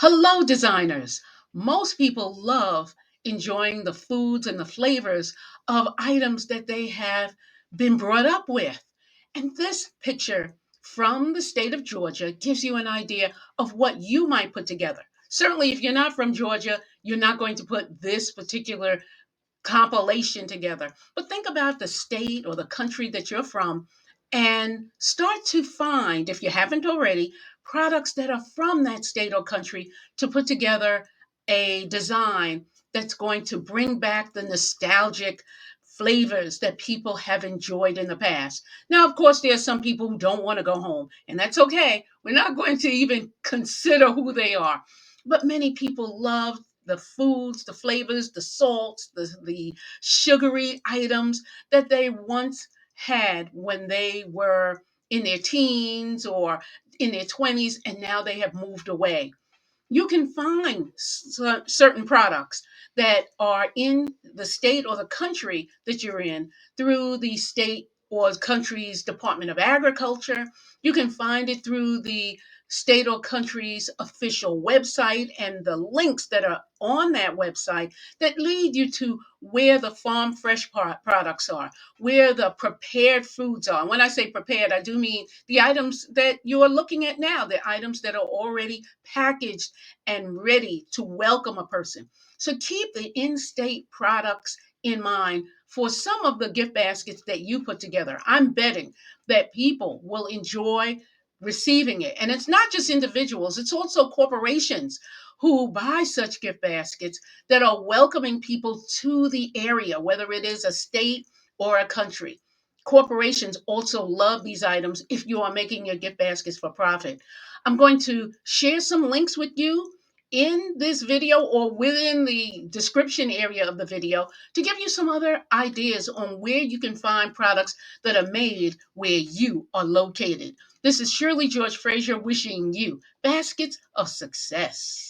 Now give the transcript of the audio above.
Hello, designers. Most people love enjoying the foods and the flavors of items that they have been brought up with. And this picture from the state of Georgia gives you an idea of what you might put together. Certainly, if you're not from Georgia, you're not going to put this particular compilation together. But think about the state or the country that you're from and start to find, if you haven't already, products that are from that state or country to put together a design that's going to bring back the nostalgic flavors that people have enjoyed in the past. Now, of course, there are some people who don't want to go home, and that's okay. We're not going to even consider who they are. But many people love the foods, the flavors, the salts, the sugary items that they once had when they were in their teens or in their 20s, and now they have moved away. You can find certain products that are in the state or the country that you're in through the state or country's Department of Agriculture. You can find it through the state or country's official website and the links that are on that website that lead you to where the farm fresh products are, where the prepared foods are. And when I say prepared, I do mean the items that you are looking at now, the items that are already packaged and ready to welcome a person. So keep the in state products in mind for some of the gift baskets that you put together. I'm betting that people will enjoy receiving it. And it's not just individuals, it's also corporations who buy such gift baskets that are welcoming people to the area, whether it is a state or a country. Corporations also love these items if you are making your gift baskets for profit. I'm going to share some links with you in this video or within the description area of the video to give you some other ideas on where you can find products that are made where you are located. This is Shirley George Frazier wishing you baskets of success.